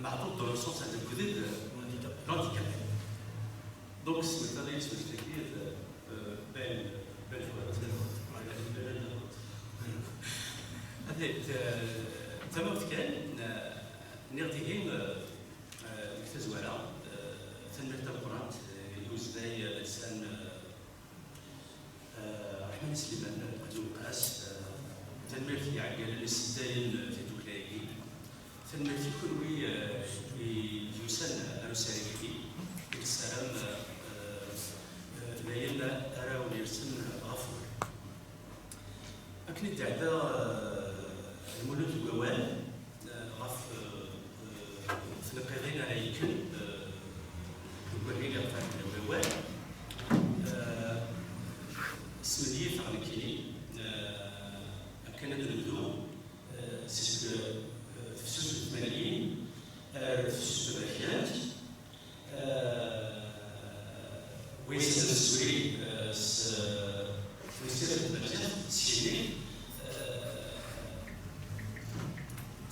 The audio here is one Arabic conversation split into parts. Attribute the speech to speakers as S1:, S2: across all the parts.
S1: معطوط dans le sens الكذب l'handicapé. Donc c'est un analyse perspective belle تمام كان نرتهم التزوالة تنمية القرآن يوزداي لسان رحمن سليمان قدو قاس تنمية في عقل الاستداين في دوكلايكي تنمية في كل يوسن أرساليكي السلام باين أراو يرسم غفور أكني تعدى المولود الوال غف في القرين هيكل القرين يقطع الوال سمديف عن كيني كانت الهدوء سيسك في سوس الثمانين في سوس الباكيات ويسال السوري في سياسة الباكيات سيني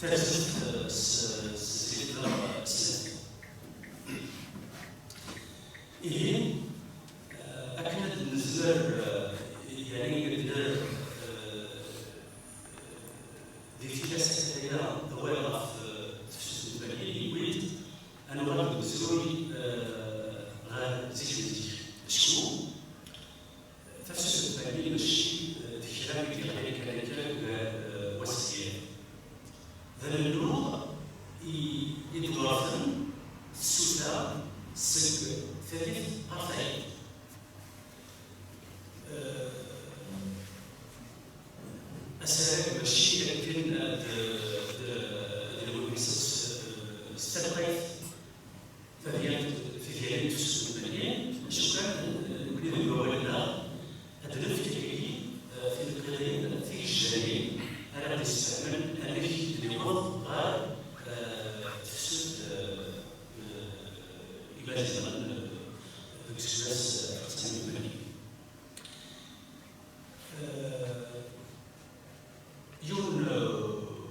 S1: تجد سيدنا السنة إيه أكنت النزار يعني قدر دي فيها سكتايا ضويرة في السوس الباكيات ويد أنا غادي بزوري غادي زيد شكو في السوس الباكيات ماشي ذكرى كذلك وسيلة ذا اللغة يدرسن السوداء سلك ثالث أربعين أسأل ماشي لكن استقبلت في فيلم تسوس المليان شكرا نقول الوالدة أدرك كي في القرين في الجزائر أنا نستعمل أنك اليوم غير تفسد إبادة الاكسبرس التصميم المالي. يوم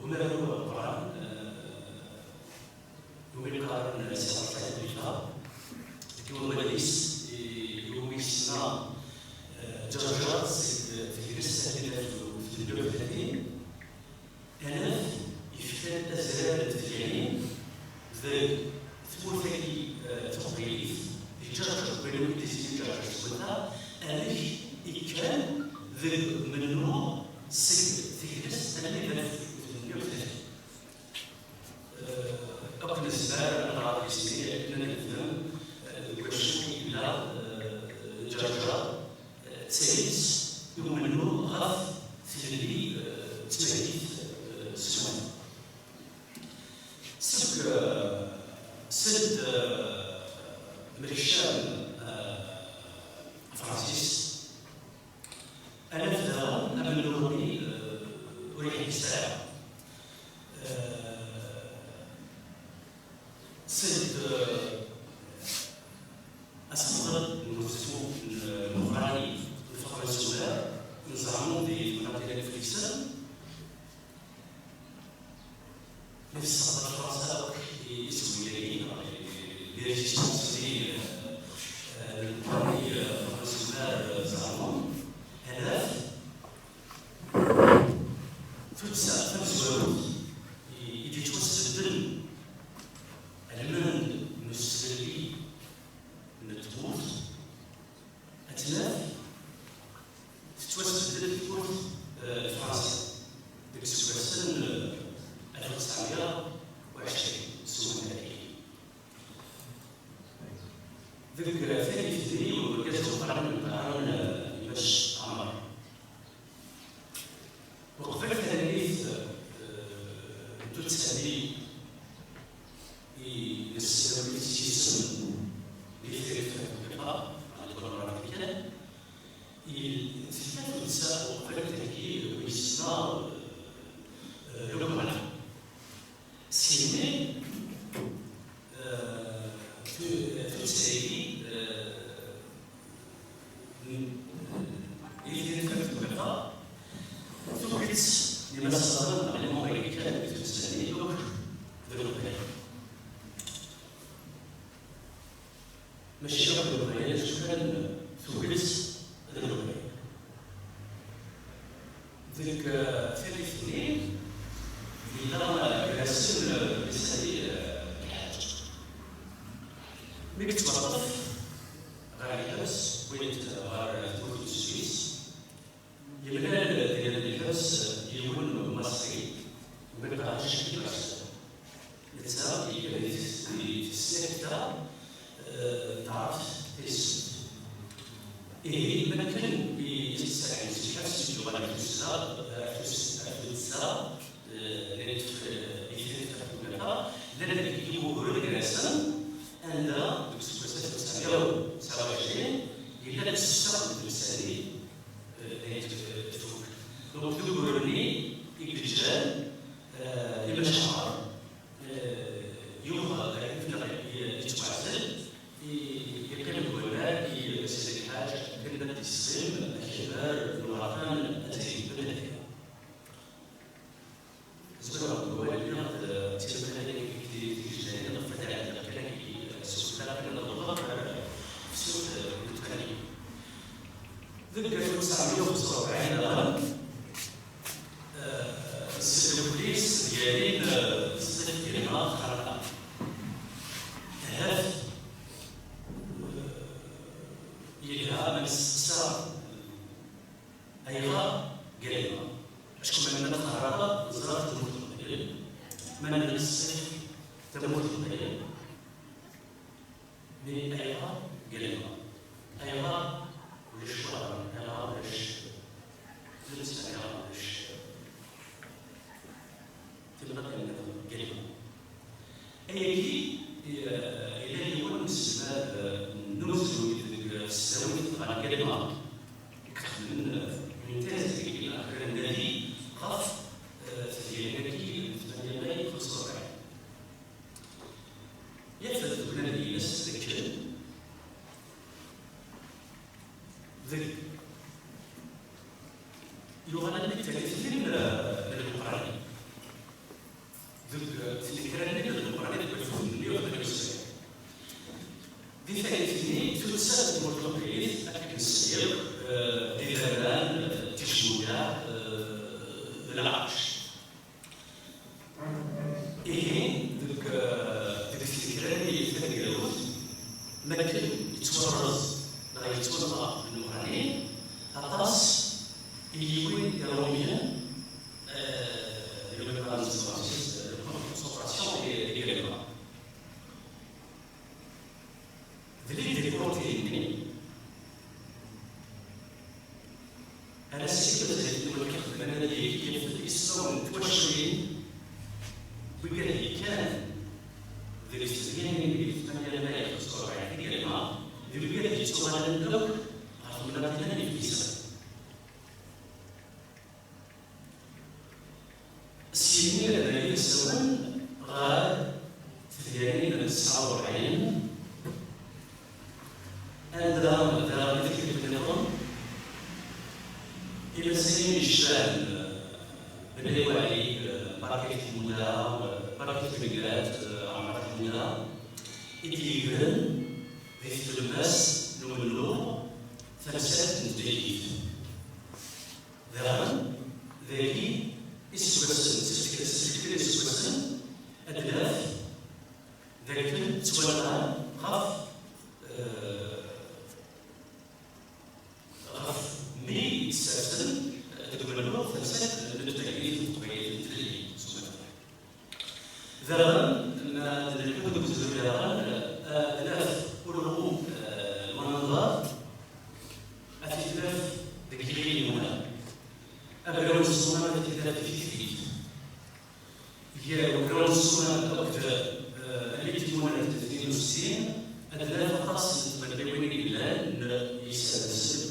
S1: وما هو القرآن يوم القرآن سيصل بالفعل يوم مدرس يوم يسمى جرجات في الرسالة في 32 أنا يفتح أزرار التجارين ذلك ثمثلي تقريب الجرجة بينهم تسجيل جرجة سكوتا أنا كان ذلك ممنوع سجل في الرسالة 32 قبل الزبار أنا عارف اسمي لكننا نفهم وشوي إلى جرجة تسيس ممنوع غف في اللي تسمعي سوان سد مريشان فرانسيس أنا في الهرم قبل نوري وريح الساعة سد أسمر المسلم المغربي الفقرة السوداء نزعمون في مناطق فليكسن نفس فرنسا اسمه يلين لريزيستانس الوطني الفرنسية زعمون هدف تنسى يجي توسل المند المستقلي من التبوت أتلاف تتوسل التبوت فرنسا ديك السنة 1920 سوى الملكي ذكر ثاني في الدين وكذا القرن يمش عمر وقبل تلاميذ تتسالي يسوي سيسم يثرف البقاء على القرآن الكريم الثلاث نساء وقبل تلاميذ ويسمع لغة سيني في السيدي يثرف البقاء ثبت لما صدر على المغرب كان في السنة ذلك توجد الرباعية. ذلك ثالث اثنين في درجة رسم مثالي الحاج. ملي كتوظف غير الحبس وين غير توجد السويس الملال ديال الحبس يكون مصري وما يبقاش كيفاش الانسان في السته تعرف اسم إيه ممكن بيستعين في نفس اللغة الفلسفة اللي يفهمها لأن يقولوا لك رسم أن سنة 27 إلا تستخدم اللساني تفوق دونك يقولوني الرجال المشاعر يوضع يتوازن يكلم هناك يسأل الحاج كلمة السلم الكبار الوطن التي بدأها زبرا الوالدة تلقى لك كتير نفتح على كلامك سوسنا كنا نضرب في سوق التقنية ذكر 1975 السيد البوليس ديالي صدق ديالنا خرجنا هدف يلها من السر أيضا قريبة أشكون من الخرابة وزارة المدن من الصيف تموت الطيب من أيضا قريبة أيضا ولا الشوارع أيضا ولا لبس أيضا ولا تبقى قريبة أيدي إلى يكون مسمى نوزل السوي طبعا كلمة من تاز إلى آخر النادي خاص في النادي في النادي خصوصا يفرض النادي نفس الكلام ذلك يغنى بالتكثير من القرآن ذلك في الكلام من القرآن يكون يوصل دي ثالثين ثلثات المرتبطين أكل السير ديدان تشويع العرش إيه ذلك الكلام يفهم يروز مكن يتورز لا يتورز من المغنين أطاس يوين يوميا أنا سيبت الوكيل المنادي كيف الإسلام توشرين بقال كان ذي الاستثنين اللي في الثانية لا يخصر عن كلمة اللي بقال يتوغل الدور عرف من الثاني في الإسلام السنين الذي يسمون غاد ثاني من 49 عندما ذهب ذكر النظام إلى سنين الشام بالهوالي بركة المدى بركة المقلات عمرة المدى إدليبن ذي الماس نولو ثلاثة مدليل ذهب ذاكي إسواسن سلسلة إسواسن أدلاف ذاك تولى خاف مي يستخدم تقبلوا فلسفة التكليف الطبيعي التدريجي ذهبا أن الكتب الزرقاء ألاف والرقوم المناظرات أتلاف ذكريين هنا أبرون الصناعة أتلاف في هي أبرون الصناعة أكثر التي تكون 62 أتلاف خاصة بالبيوين الإعلان يستخدم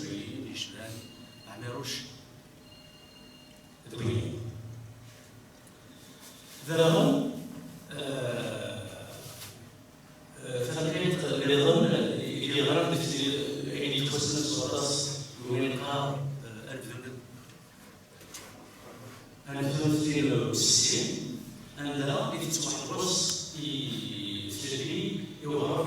S1: عمروش دوين ذرهم فكرت النظام اللي غرق في يتوسط الصوص وين قام 1960 عندنا يفتح الرص يستجيب يوقف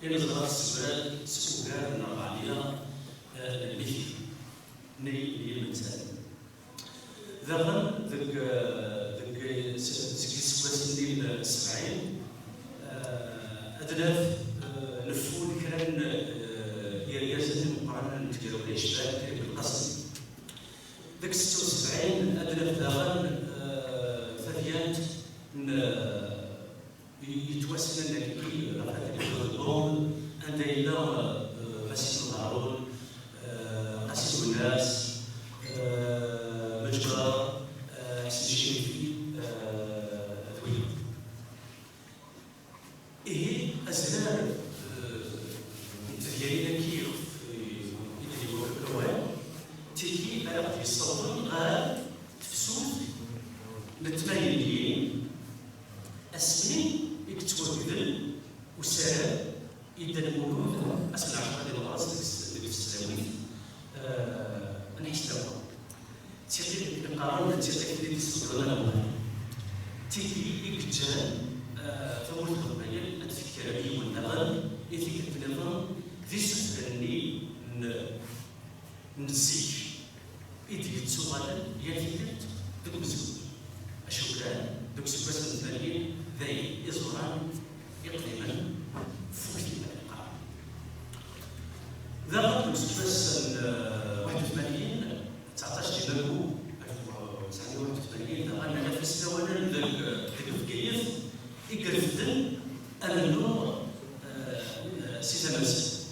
S1: يعني زرعت سكوكار نربعية المثل ني المثال ذاك سكوات الليل السبعين أدناف نفو كان يرياسة مقارنة نتكلم الإشبال كريم القصر ذاك 76 أدناف داغن ففيات يتوسل لكي رفعت الدول أنت إلا مسيس الهارون قسيس الناس مجدر حسن الشريفي ذوي إيه أزهار ديالنا كيف اللي هو الكوان تيكي على في الصوت قال تفسوس للتمايلين أسمي يكتوذل وسال يدن المولود أسمع عشرة ديال الراس ديك السلاوي نحس لها تيقي القرار تيقي في ديك السكرة تيقي يكتان فمولد القبائل أتفكر بي والنغم يتيك التلفون ذي سفرني نسيك إيدي تسوغالا يتيكت دوك مزكوت أشو كان دوك سكوات الثانيين ذي إزوران إقليما فوق الإقامة ذا دوك سكوات 81 19 جنبو 1981 ذا أنا نفس دوانا ذاك الفكيف يقرفدن أنا النور سيسامس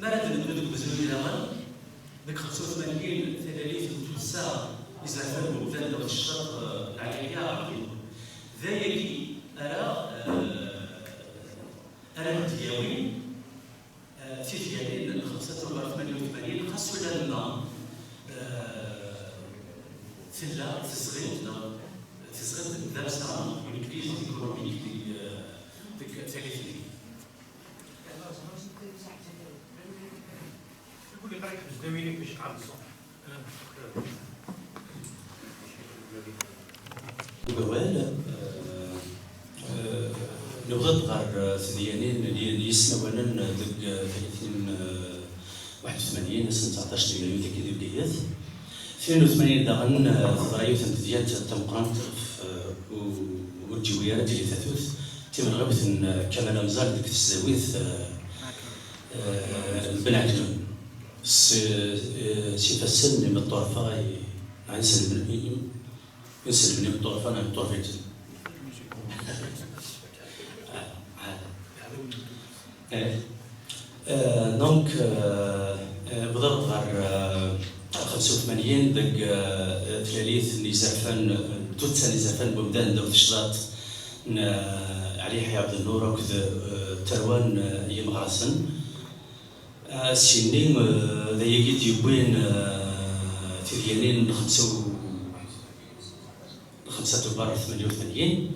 S1: ما راد ندوك بزوجي داغن ديك 85 ثلاثين توسع يزعفر المبدان دوك الشرق العالية ذايكي أرى دياوين في ديالين 85 خاصو لنا في صغير الدرس تاع الانجليزي ايكونوميك ديك الثالثين
S2: يقول لي قريت زميلك باش عبد الصح
S1: بوال نبغى غير ثديانين اللي يسناونا ديك 30 81 سنه 19 مليون ديك البدايات 82 داغن ضرايوت ديال تمقرنت والجويرات ديال ثاثوث تيمن غابت كمال مزار ديك التساويث بن عجلون سي فسن من الطرفه ينسل من الطرفه من الطرفين دونك بضرب غير 85 داك ثلاث اللي زعفان توت اللي زعفان بمدان داك الشلاط علي حي عبد النور وكذا تروان ايام غرسن سيني ذا يجي يبين تيريانين 5 بار 88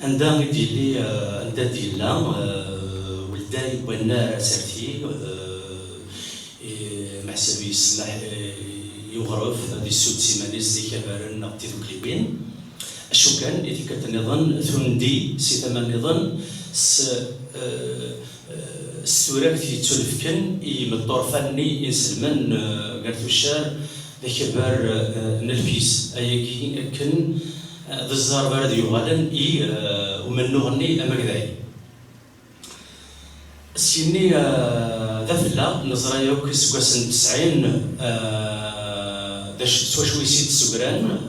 S1: عندها يدير لي عندها ديالنا ولدا يبان سارتي مع سبيل السماح يغرف هذه السود سيمانيس دي كبارن نقطي كليبين اشو كان ديك النظام ثندي سي ثمن النظام السوراك تيتولف كان يمدور فني يسلمن قالت الشار ذا كبار نلفيس اياكي كان ذا الزار بارد يغالن ومن نغني اما كذاي سيني ذا فلا نزرا يوك سكواسن 90 داش سوا شوي سيت سكران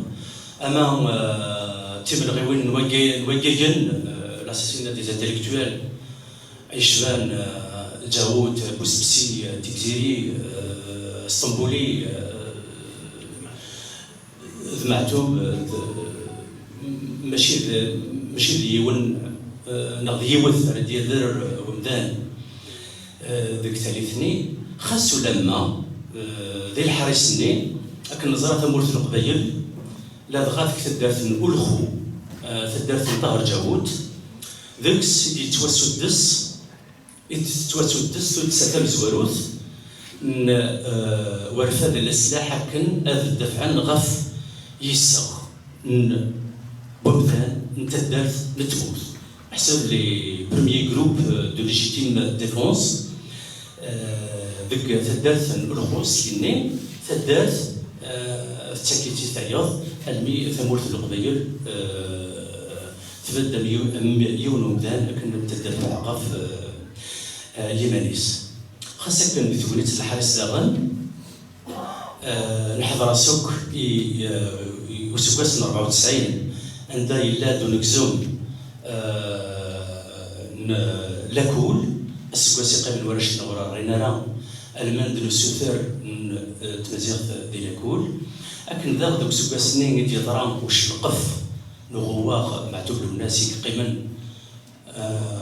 S1: اما تيم الغيوين نوجيجن لاساسينا دي انتيليكتوال عيشبان جاوود بوسبسي تكزيري اسطنبولي ذمعتوب ماشي ديون نقضي يوث على ديال ومدان ذيك ثالثني خاصو لما ذي الحريصني لكن نظرة مورث القبايل لا دغات تدارت الخو تدارت طاهر جاوود ذاك سيدي توسدس توسدس تسافر زواروث ورفاد السلاح كن هذا الدفع غف يسغ بوثان انت دارت نتموت حسب لي بروميي جروب دو ليجيتيم ديفونس ديك تدارت الخوص كني تدارت تسكيتي تعياض المي ثمورة القبيل تبدا يون ومدان لكن تدارت العقاف يمانيس خاصة كان بتوليت الحارس زاغن نحضر سوق وسكواس 94 عندها يلا دونكزوم لاكول السكواس قبل ورش نورا رينارا الماند لو سوثر تمازيغ دي لاكول لكن ذاك دوك سكواس سنين ديال ضرام وش القف نغواغ معتوب الناس قيما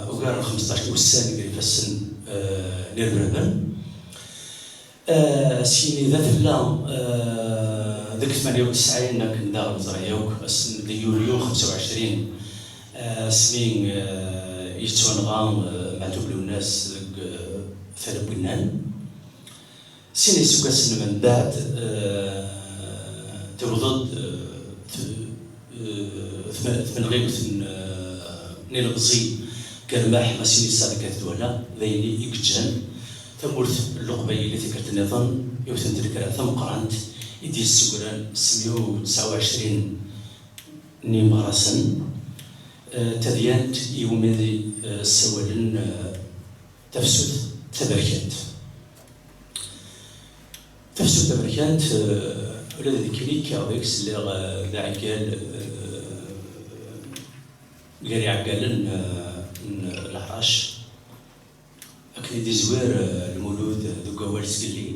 S1: وقال 15 وسان قريب السن نيربربن سيني ذات الله ذاك 98 كنا مزرعيوك السن ديال يوليو 25 سمين يتوانغا معتوب الناس ثلاث بنان سيني سكاس من بعد توضد ثمن غيب نيل بزي كرماح ما سيني السابقة دولا ذيني يكجان ثمورث اللقبي اللي ذكرت النظام يوثن تذكر ثم قرانت يدي السكران 129 نيمارسن تديانت يومي السوالن تفسد تبركات تفسد تبركات ولا ذكري كاويكس اللي داعي قال قال عقالن العراش أكيد دي زوار المولود دو قوالس قلي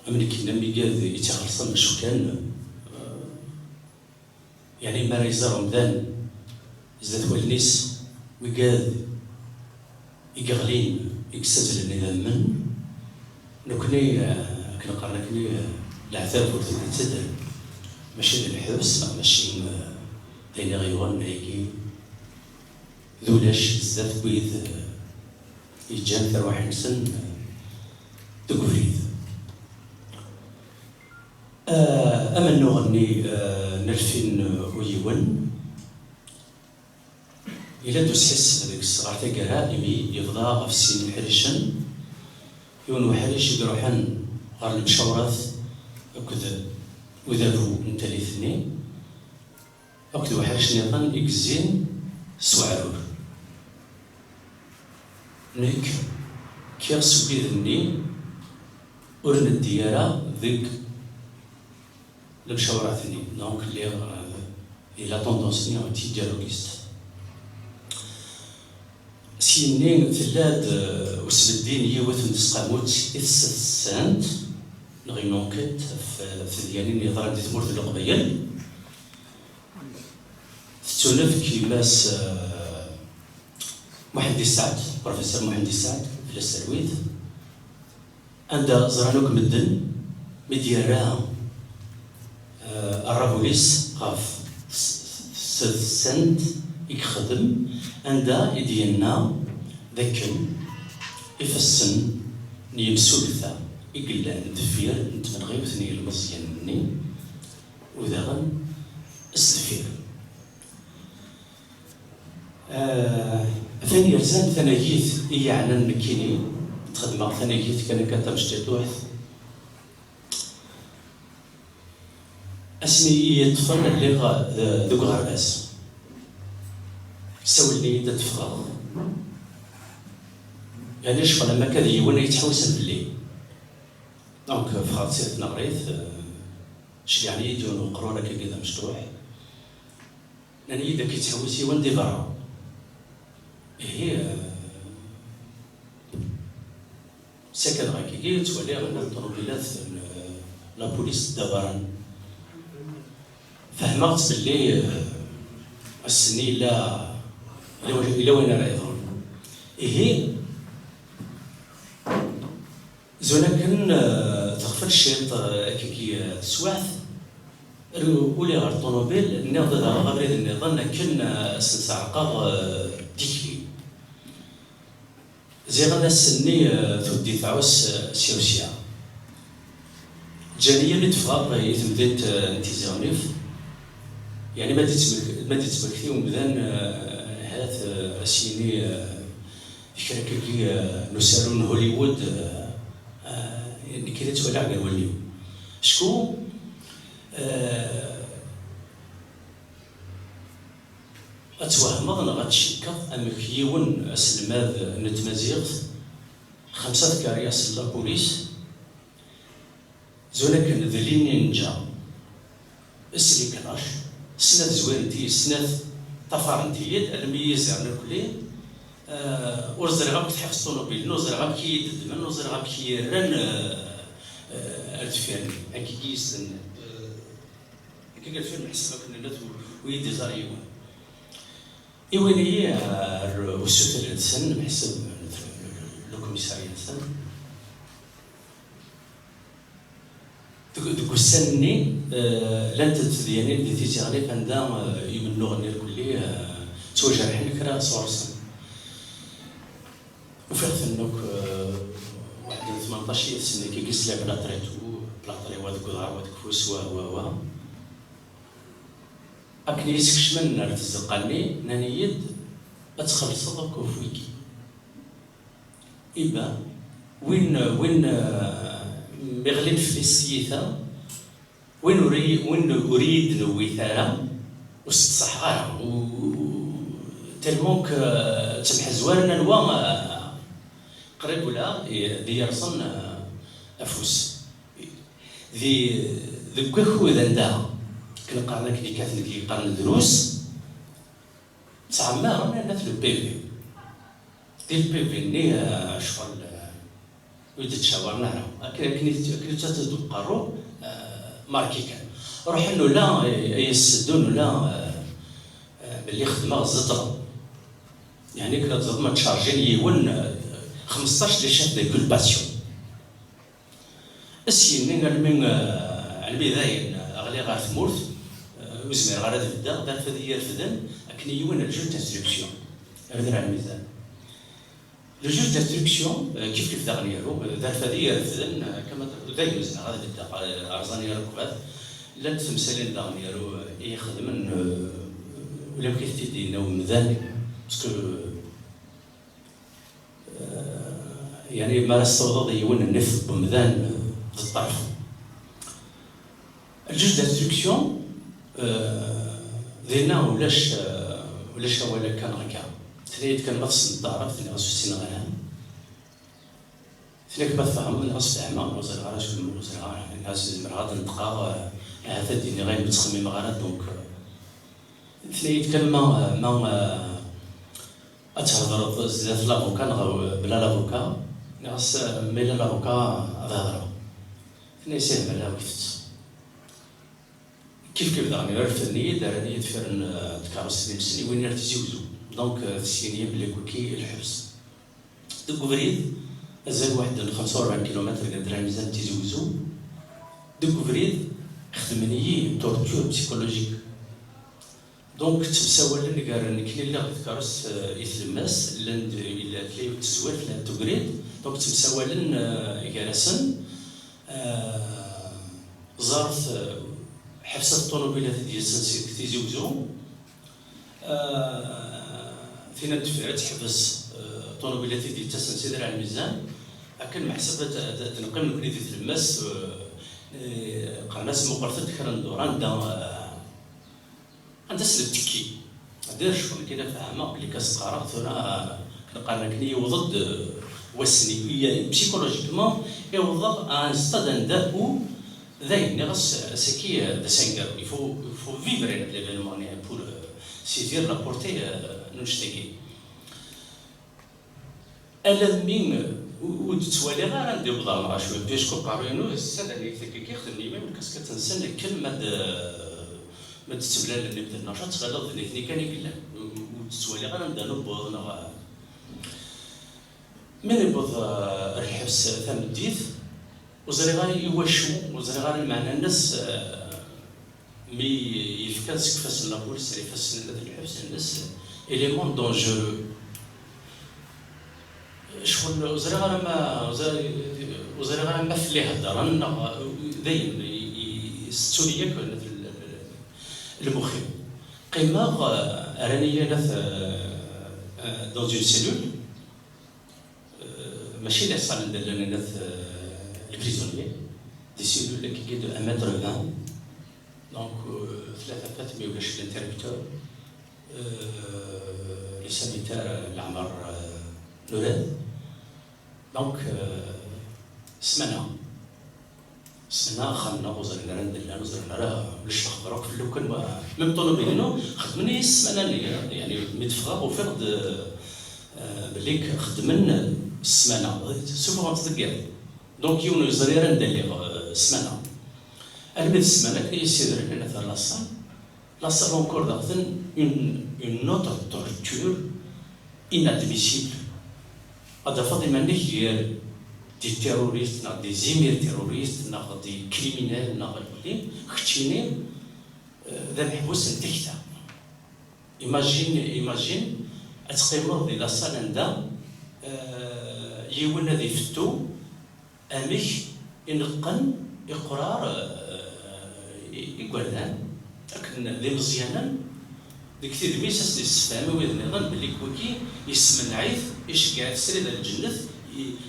S1: أمريكي نمي قاد يتخلصن شو كان يعني ما ريزا رمضان زاد والنيس وقاد يقغلين يكسزل النظام من نكني كنقرا كني العذاب ورث التدر ماشي الحبس ماشي داينا غيوان هيكي ذولاش بزاف بيض يجان ثروة حنسن تقوليد أما نغني نرفين ويون إلا دوس حس هذيك الصغار تاقرا إمي يفضى في سين الحرشن يون وحرش يروحن غار المشاورات أكد وذابو نتاليثني أكد وحرش نيطان إكزين سوعرور نيك كيرسو بيذني ورن الديارة ذيك المشاوراتني دونك اللي إلا طوندونسني أنتي ديالوغيست سيني ثلاد وسبدين يوثن تسقاموت إثسانت نغي نونكت في ديالين يضرب دي ثمورت القبيل تونف كيماس محمد سعد بروفيسور محمد سعد في السلويد عندها زرانوك مدن مديارها الرابوليس غاف سنت يخدم عندها يدينا ذاكن يفسن نيمسولثا يقلان دفير نتمنغي وثني المزيان مني وذاغن السفير ثاني رزان ثناجيت يعني المكيني تخدم ثناجيت كان كتمشتت واحد اسمي يطفل اللي ذوك غرباس سولني يد تفغر يعني شغل لما كان يوانا يتحوسن في الليل دونك فخاط سيرت نغريث شي يعني يدون وقروا لك كذا مشطوح لاني اذا كيتحوس يوان دي برا هي سكن غاكي كي تولي غنا الطوموبيلات لا بوليس دابران فهمت باللي السني لا إلا وين راه يظهر هي زونا كان تغفل الشيط كي تسواث ولي غير الطوموبيل النظام غير النظام كان سنسعقا ديكي زي غدا السني تودي تعوس سيوسيا جانية اللي تفغر يتمديت انتيزيونيف يعني ما تتمكثي ومدان هات اسيني كي نسالون هوليوود اللي كي تولع على الوليو شكون أتوهمض أنا غتشكى أمك يون أسلماد نتمازيغت 5 كارياس لابوليس زولا كان ذليني نجا السلي كلاش سنة زوينتي سنة طفرنتي الميز على الكلي ورزرغا كتحفظ طونوبيل نوزرغا كي يدمن نوزرغا كي يرن الفيلم هكي كيسن هكي الفيلم حسب كنا ويدي زاريون إيوانية الوسوث السن بحسب الكوميسارية السن دوك السني لن تتديني اللي تيجي غالي عندها يمنو غني الكلي توجه حين كرا صور سن وفي ثنوك واحد 18 سنة كي قيس لها بلاطري وهذاك ودار وهذاك فوس و أكني يسكش من نار تزقني نانيد أتخلص ضوك وفويكي إبا وين مغلين في السيثة وين أريد نويثارا وستصح غارة تلمونك تمح زوارنا نوا قريب ولا دي يرصن أفوس ذي كوكو ذا نداها كنقارن كي كاتن كي قارن دروس تعمر انا في البيبي ديال البيبي ني شغل وديت شاورنا كني تتدو قارو ماركي كان روح انه لا يسدون ولا باللي خدمه الزطره يعني كنا تضمن تشارجين يون 15 لي شاف دي كولباسيون السينين من البدايه اغلي غير ثمورت وزمير غير هذا الدا دار فدي يرفدن اكني يون الجوج دانستركسيون هذا على الميزان لو جوج دانستركسيون كيف دار نيرو دار فدي يرفدن كما دايما زين هذا الدا ارزاني ركبات لا تمثالين دار نيرو يخدم ولا بكيتي دينا ومذان باسكو يعني مارس الصوض يون النفط بمذان في الطرف الجوج دانستركسيون دينا ولاش ولا كان هكا ثنيت كان مص الدار ثني غاس السنه غنام ثنيك ما فهم من غاس العمى وزر غراش وزر غراش الناس مراد نطقا هذا ديني غير متخمم غرا دونك ثنيت كان ما اتهضر زاد لافوكا بلا لافوكا غاس ميلا لافوكا ظاهره ثني سهم على وقفت كيف دارني عرفتني دارني يدفرن تكارس سنين وين تزوجوا دونك السينيه بلي كوكي الحبس دوك فريد ازال واحد 45 كيلومتر قدر الميزان تزوجوا دوك فريد خدمني تورتور بسيكولوجيك دونك تساوى لنا كاين اللي تكارس يتلمس لند الا تلاي تزوال في التوغريد دونك تساوى لنا جالسن زارت حفصة الطوموبيلات ديال سانسير تيزوجو فينا دفعت حبس الطوموبيلات ديال سانسير على الميزان لكن محسبة تنقل من كريدي تلمس قناص مقرطة كرن دوران عندها سلب تكي دير شغل كده فاهمة بلي كاس قرار ثنا كنقارن كني وضد وسني بسيكولوجيكمون يوضع ان ستاد داو ذاين غاس سكي دا سانغر il faut vivre l'événement pour saisir la portée نشتكي ألمين وتتوالي غير ندير بضال راه شويه بديش كوبارينو السنه اللي كيخدمني ما يمكنش كتنسى الكلمه ما تتبلى اللي بدا النشاط غادا ذني كان يقول وتتوالي غير نديرو بوضنا من يبوض الحبس ثم ديت وزري غادي يواشو وزري غادي معنا الناس مي يفكاس كيفاش لابوليس اللي فاس الحبس الناس إليمون دونجورو شغل وزري غادي ما في اللي هضر دايما يستوني ياك المخيم قمة راني dans une cellule ماشي اللي صار لنا les prisonniers des cellules qui de 1m20 donc 3 ولاش l'interrupteur les sanitaires العمر نوراد donc سمعنا خلنا وزرنا ندير وزرنا راه باش نخبروك في لو كان ميم طونوبيلينو خدمني السمانه يعني متفرغ وفرد بالليك خدمنا السمانه سوفون تدقر دونك يونو يزرير ندير السمانه انا بهذه السمانه كي يصير لنا في لاصال اونكور داخل une autre torture inadmissible هذا فاضي مانيش ديال des terroristes, des émirs-terroristes, des criminels, des imagine, أتقيمر دي لاصال عندها يولنا دي فتو أمش إنقن إقرار يقولان لكن ذي مزيانا ديك كثير ميساس دي السفامة ويد نظام بلي كوكي يسمن عيث إيش قاعد تسري الجنة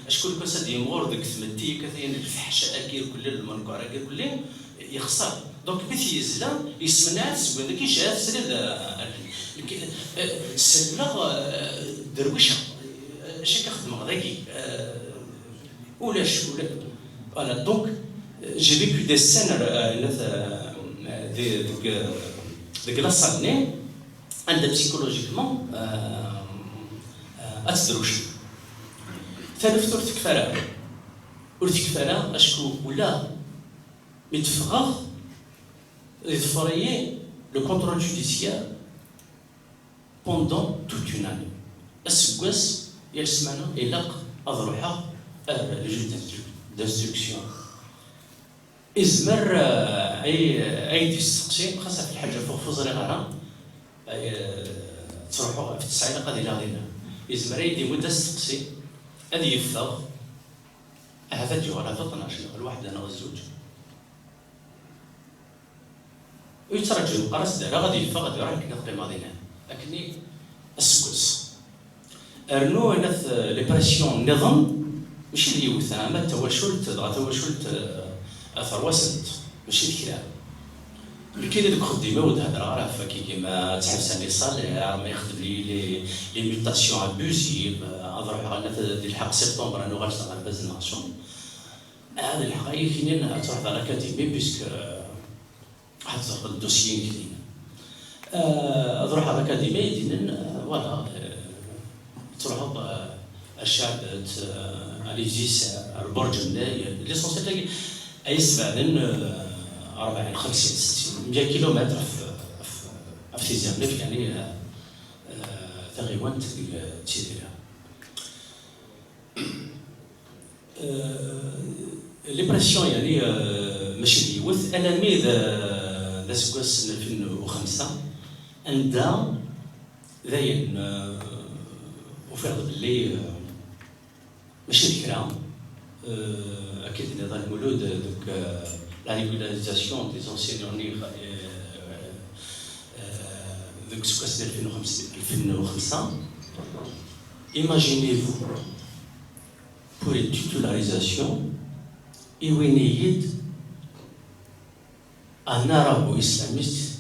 S1: اشكون كاسا دي مور ديك ثمتي كثين الفحشاء اكير كل المنكر اكير كل يخسر دونك مثل يزلا يسمنع تسوى ذاك يشاف سري السلة درويشه اش كيخدم ذاكي ولاش ولا فوالا دونك جي فيكو دي سين ديك لاصالني عندها بسيكولوجيكمون اتدروش ثالث ثلث كفاله ثلث كفاله اشكو ولا متفرغ يتفريي لو كونترول جوديسيير بوندون توت اون اني السكواس يا السمانه يلاق اضروحها لو جوج دانستركسيون ازمر اي تستقسي خاصه في الحاجه فوق فوزري غانا تروحوا في التسعين قادي لا غينا ازمر يدي مده تستقسي هذه يفضل هذا جو على 12 الواحد انا والزوج ويترجم قرص دار غادي يفضل غادي يروح كنقضي ماضينا لكني السكوس ارنو نث لي بريسيون نظام ماشي اللي يوثا ما تواشلت اثر وسط ماشي الكلام اللي كاين هذوك خديمه وتهضر راه فكي كيما تحبس لي صالير ما يخدم لي ميوتاسيون ابوزيف اضرب على ديال الحق سبتمبر انا غنشتغل بازناسيون هذا الحقيقه كاينين تروح على الاكاديمي بيسك واحد الدوسيين كاينين اضرب على الاكاديمي ديالنا فوالا تروح الشعب اليزيس البرج ليسونسيال تلاقي اي 40 50 60 100 كيلومتر في زمنك يعني تقريبا تسيرها لي بريسيون يعني ماشي ديوث انا ميد ذا سكواس 2005 عندها ذاين وفرض باللي ماشي ذكرى اكيد نظام المولود دوك la régularisation des enseignants de سكواس 2005 imaginez-vous pour une titularisation Iwiniyid un arabo-islamiste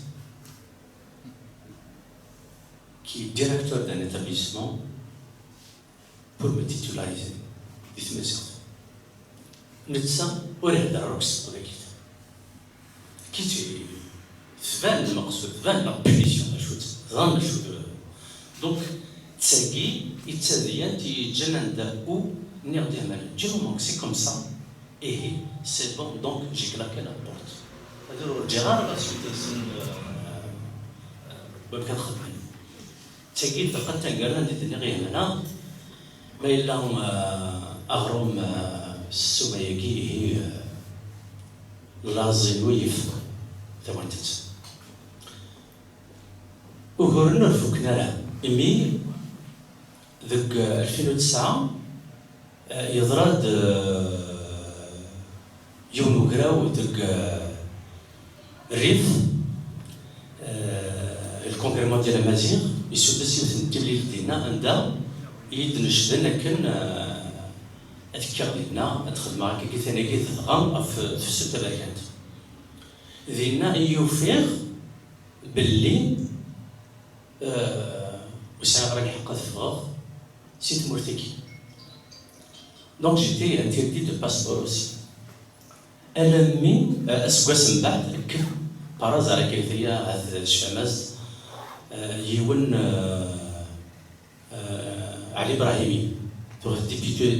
S1: qui est directeur d'un établissement pour me titulariser. Dites-moi ça. Médecin, ou les rox, ou les quittes. Qui tu es? Van la punition de la chose. Van la chose. Donc, Tsagi, Itzadien, Tijjananda ou Nirdiamal. C'est comme ça. Et c'est bon, donc j'ai claqué la porte. C'est-à-dire, Gérard, la suite, c'est une تجد فقط تنقلنا ندني هنا ما إلا أغرم السمايكي لازم ويف ثمانتت وقرنا الفكنة إمي ذك 2009 يضرد يونو قراو ذك الريف الكونغريمون ديال امازيغ يسدس يوث التبليل ديالنا عندها يدنشدن لكن اذكر ديالنا تخدم هكا كي ثاني كي تغام في السوتباكات ديالنا يوفيغ باللي وسام راك حق تفغ سيت مورتيكي دونك جيتي انتيردي دو باسبور اوسي المي اسكواس من بعد كيف بارازار كيفية هذا الشماز يون علي إبراهيمي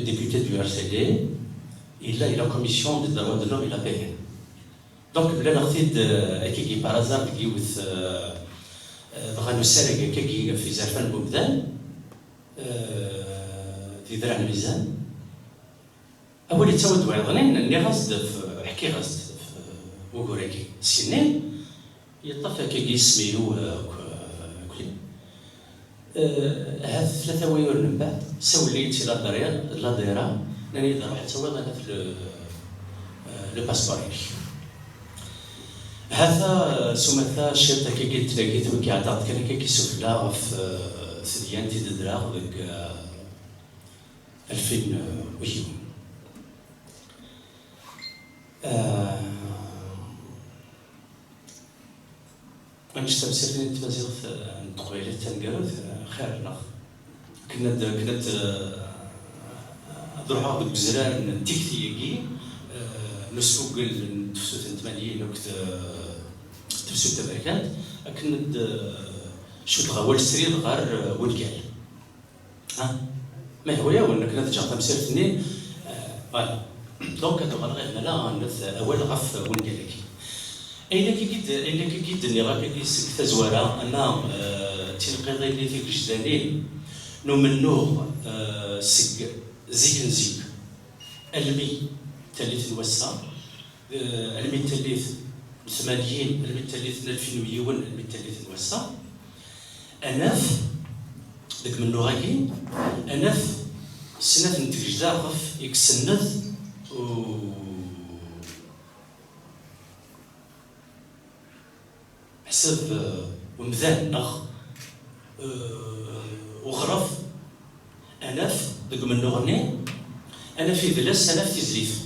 S1: député du RCD il a commission des droits de l'homme et la paix donc بلا نغتيد كيكي بارازار كيوث بغا نسرق كيكي في زرفان بومدان في درع الميزان أولي تسود وعظنين أني غصد حكي غصد وقوريكي سنين يطفى كي يسميو كلي هاد 3 ويور من بعد سوليت لا دايره لاني راح تسوى انا في لو باسبور هذا سمثا شرطه كي تلاقيت وكي عطات كان كي سفلا في سديانتي دراغ ديك 2000 أنش تمسيرني تمازيغ نتقبيلي تنقالو خير ناخ كنت نروحو ديك بزران تيكتيكي نسوق نتفسو تنتمانيين وقت تفسو تبركات كنت شو تغاول سريد غار ولكال ما هو يا ولا كنت جا تمسيرتني فوالا دونك هادو غير لا أول غف ولكالك أين كي جد راك كيسك تزوارا أنا تلقي لي فيك جدانين نمنوه سك زيك المي تليث الوسا المي تليث 80 المي تليث 2000 يون المي تليث الوسا أناف ديك منو غاكي أناف سنة نتجدا غف يكسنث حسب ومذان نخ وغرف أناف ديك من نغني أنا في دلاس أناف تزليف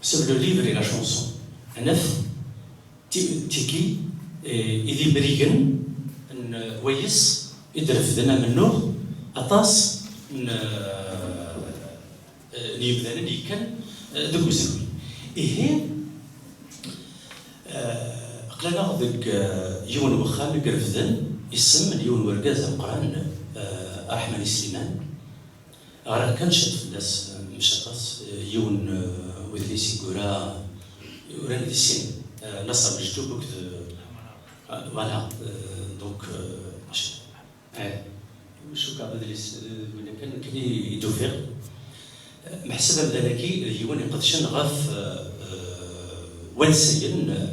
S1: حسب لو ليفري لا شونسون أناف تيكي إذي بريغن ويس يدرف دنا منو أطاس نيبدان اللي كان دوك زوي إيه قلنا ذاك يون وخام قرفذن يسم يون ورقاز القران احمد سليمان راه كان شد الناس مشطاس يون وذليسي كورا وران ديسين نصر جدو بوك فوالا دونك شو كان ذليس ولا كان كلي يدوفير محسبه بذلكي يون يقدشن غاف ونسين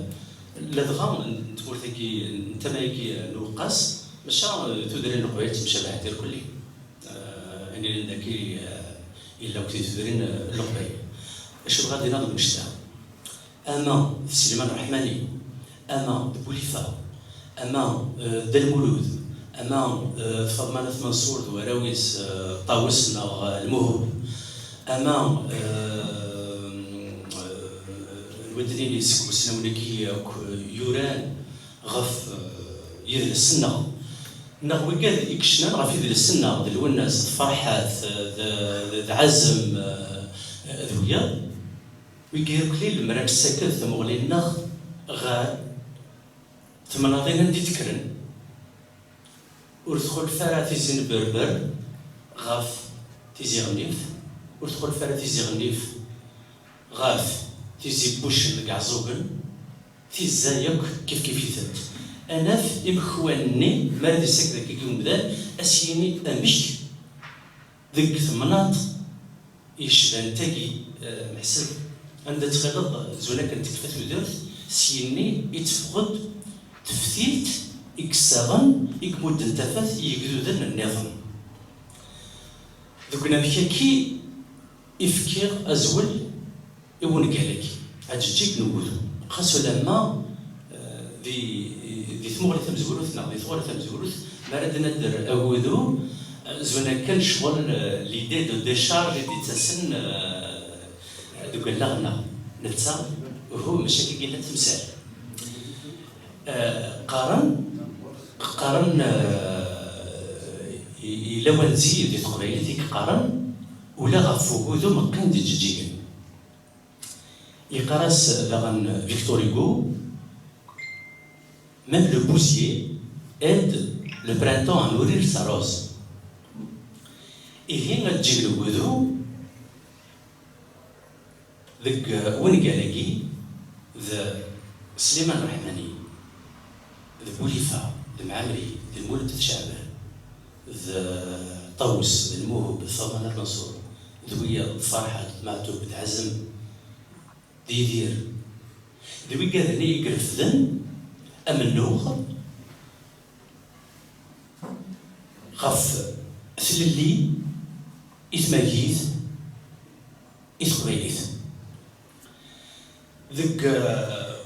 S1: لدغا تمورتكي نتمايكي نوقاس ماشا تدرين القويت مشابهة ديال كلي يعني لذاكي الا كنتي تدرين القبي اش غادي ناض نشتا اما سليمان الرحماني اما بوليفا اما دالمولود اما فاطمه منصور وراويس طاوسنا المهب اما ودني يسكو سنا ولكي يوران غف يدل السنة نغوي قال يكشنا غف يدل السنة دلو الناس فرحات عزم ذويا ويقير كليل المراك الساكت ثمغلي النخ غاد ثمناضين ندي تكرن ورتدخل فارا تيزين بربر غاف تيزي غنيف ورتدخل فارا تيزي غنيف غاف تيزي بوش لكعزوبن تيزايك كيف يثبت انا في امخواني ما دي سكر كي كيمدان اسيني امش ذيك ثمنات يشبان تاكي محسب عند تخلط زونا كانت تكفت ودرت سيني يتفقد تفتيت يكسغن يكمد انتفاث يقدودن النظام ذوك نمشي يفكر ازول يبون قالك هاد الجيك نقول خاصو لما دي ثمغرة مزوروث دي ثغرة مزوروث مرد ندر أودو زونا كان شغل ليدي دو ديشارج دي تسن دوك اللغنا نتا وهو مشاكل قلة تمثال قارن إلا ونزي دي تقبيل ديك قارن ولا غفو ذو مقين دي جيجين يقراس لغن فيكتور هوغو même le bousier aide le printemps à nourrir sa rose. Et rien à dire le boudou, ذك وين قالقي ذا سليمان الرحماني ذا بوليفا ذا معمري ذا المولد شعبان ذا طوس ذا الموهب ذا ثمان المنصور ذويا فرحة معتوب ذا عزم ديدير ذوي قاذني يقرف ذن أمنوخ غف ثللي إثماجيث إثقبيليث ذك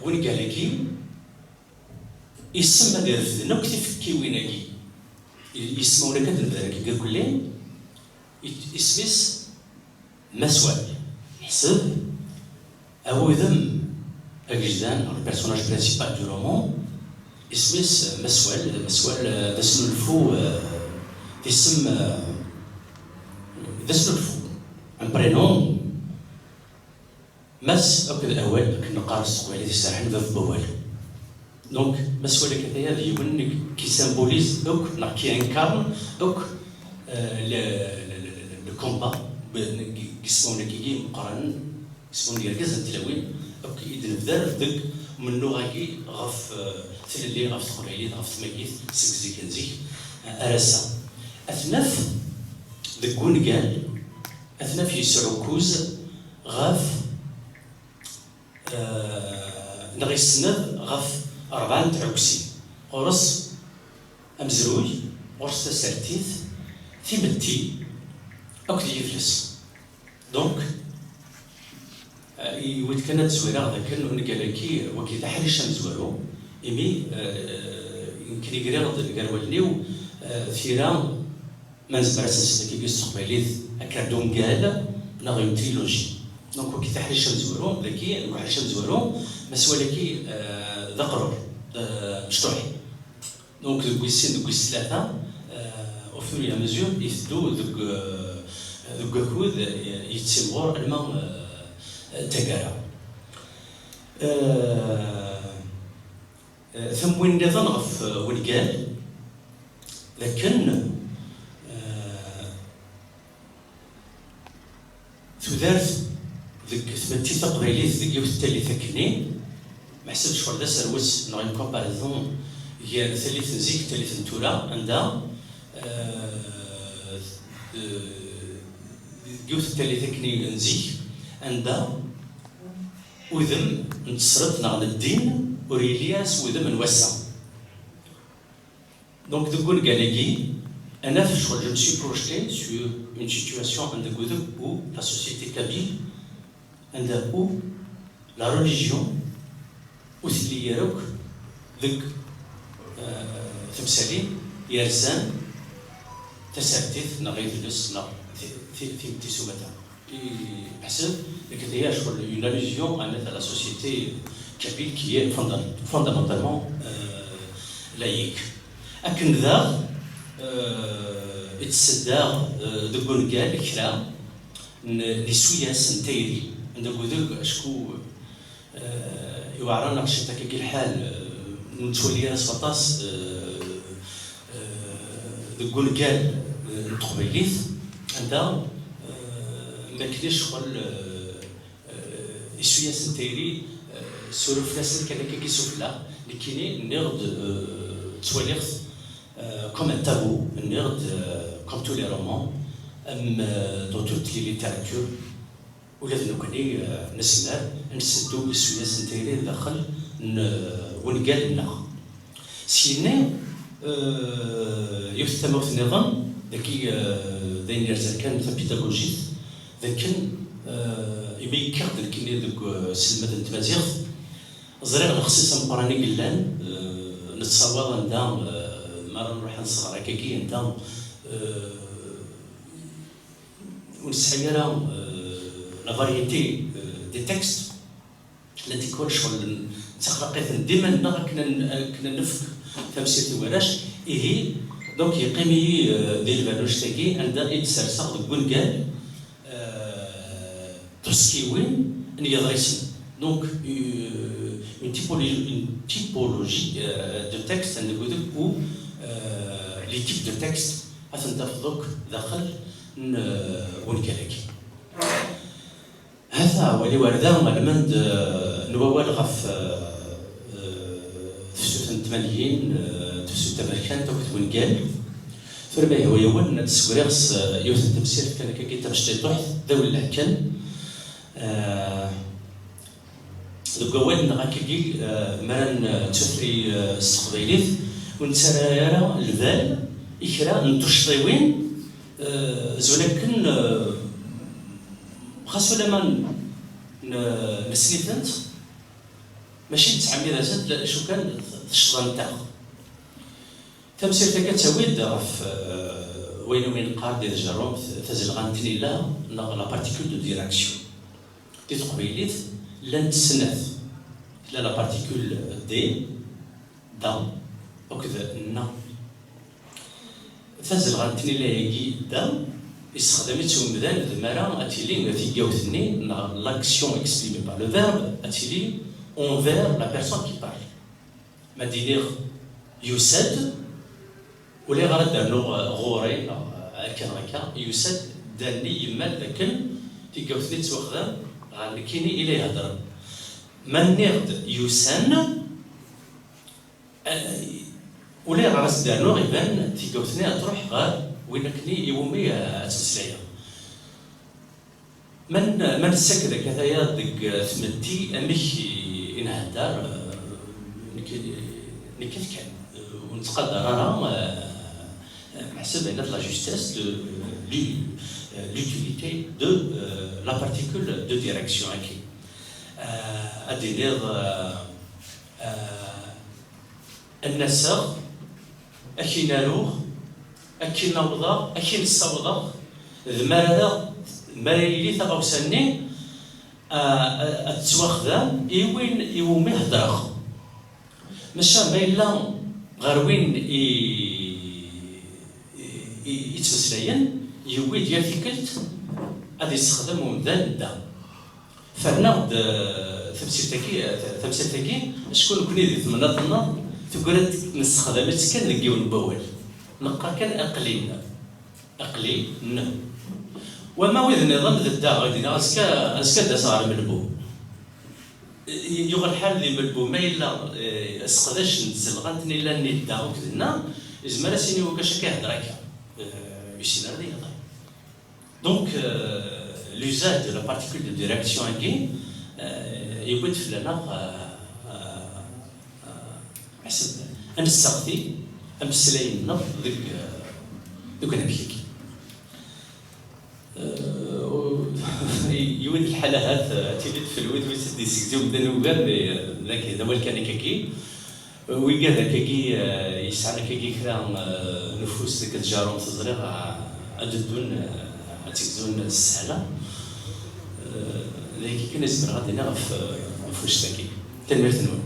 S1: وين قالكي يسمى دير ذن وكتف كيويناكي يسمى ولا كدن ذلك قال كلين اسمس مسوال حسب أو ذم أجدان البيرسوناج برينسيبال دو رومان اسمس مسوال دسنو الفو اسم دسنو الفو ان برينون مس أو كذا أول لكن نقارس تقوى الذي سرحن ذا بوال دونك مسوال كذا اللي يونك كي سيمبوليز أوك كي انكارن أوك لو كومبا قسمونا كي مقارن قسمونا يركز التلاوين أوك إذن بذار ذك من لغاكي غف ثللي غف تقريلي غف ثماكيث سكزي كنزي أرسا أثناف ذك قال أثناف يسعوكوز غف نغيسند غف 4 عكسين قرص أمزروي قرص تسرتيث ثيبتي أوك يفلس دونك يود كانت زويرة ذاك نقالكي وكي تحرش مزوارو إمي يمكن يقرأ قال وليو ثيرا ما نزبرت نسلكي بيستقبليث أكادون قال نغيم تريلوجي دونك وكي تحرش مزوارو ذاكي نحرش مزوارو مسوالكي ذقرر مشطوحي دونك ذوك السن ذوك الثلاثة au fur et à mesure يثدو ذوك كود يتسمغور الماء تقارا ثم وين نظنغف وين قال لكن ثلاث ذك ثمتي تقبيليت ذك يوث التالي ثكني ما حسبش وردا سروس نغيم كومباريزون هي ثالث نزيك ثالث نتورا عندها يوث التالي ثكني نزيك عندها وذم نتصرت نغد الدين وريلياس وذم نوسع دونك تقول قالقي أنا في شغل je me suis projeté sur une situation où la société kabyle où la religion اللي يروك ذك ثمسالي يرسان تسرتيث نغير فلس في تسومتها بحسب que هي شغل une allusion à la société kabyle qui est fondamentalement laïque. أكن ذا يتصدى دقون قال كلا لسوياس نتيري عندك ذوك أشكو يوعرنا قشتك كي الحال نتولي راس فطاس دقون قال نتقبيليث عندها ما كليش شغل يسوياس نتيري سورو فلاسل كذا كي سفلا لكيني نغد توليخ comme un tabou, comme tous les romans, dans toute la littérature, où nous connaissons, nous sommes tous les داخل ونقال لنا. سينا يثمر في النظام ذكي ذين يرزق كان مثل بيداغوجي ذكن يبي كارت ذكي ذك سلمة التمازيغ زريغ الخصيصة مقراني قلان نتصور أن ما نروح نصغر هكاكي أنت ونسحيرا لا فاريتي دي تكست التي كل شغل تخلقت ديما كنا نفك تمسيرتي وراش إيه دونك يقيمي ديال الفالوش تاكي عندها يتسرسق دكون قال تسكيوين أن يدرسن دونك une typologie de texte où les types de textes أتنتفضوك داخل ونكالك هذا هو اللي وردا مالمند نوال غف تفسوتن تمانيين تفسوت تمركان توكت ونكال فربا هو يوان تسوريغس يوثن تمسير كان كي تمشتي طوح ذوي الأحكام دوكوان نغاكي مران تفري السقبيليت ونتسرايا البال إكرا نتشطيوين زولكن خاصو لما نسنيتنت ماشي تسعمي زاد لا شو كان تشطان تاعو تمسير تاكا تاويد غف وين من قار ديال الجروم تزل غانتني لا بارتيكول دو ديراكسيون دي تقبيليت لن تسنث لا لا بارتيكول دي دا وكذا نا تنزل غانتني لا يجي دا استخدمتهم مدان دمارا اتيلي في جاوثني لاكسيون اكسبريمي بار لو فيرب اتيلي اونفير لا بيرسون كي بارل ما دينيغ يسد ولا غرد دانو غوري كان هكا يسد داني يمال لكن في جاوثني توخدم غنكيني الى يهضر من نغد يسن ولا غرس دانو غيبان تيكوثني تروح غار وين كني يومي تسلسليا من السكر كذايا ديك ثمتي امك انهدر نكت كان ونتقدر راه حسب ان لا جوستيس دو l'utilité de la particule de direction ici. C'est-à-dire, النسر أكي نالوغ أكي نوضا أكي نصوضا المرادة مريلي تغوسني أتواخذا إيوين يومي هدراخ مشا ميلا غاروين يتمسلين يوي ديال تيكلت غادي يستخدم ومدان دا فهنا تمسيرتاكي شكون كوني دي ثمناتنا تقول نستخدمت كان نلقيو نبول نقرا كان اقلي وما وذ النظام ذا غادي اسكا دا صار ملبو يغ الحال اللي ملبو ما الا اسقداش نزل غنتني لا نيدا وكذا زعما سيني وكاش كيهضر هكا يسير هذا يهضر دونك l'usage de la particule de direction ici يقول لنا حسب نستخدي امثلين نض دوك انا بيك يود الحالات تيجي في الود ويسدي سيكزيو بدا نوبان ذاك هذا هو كان كاكي ويقال كاكي يسعى كاكي كرا نفوس ديك الجارون تزريغ عددون تيكزون السهله لكن كنا زعما غادي نعرف في واش تاكي تنمير تنوي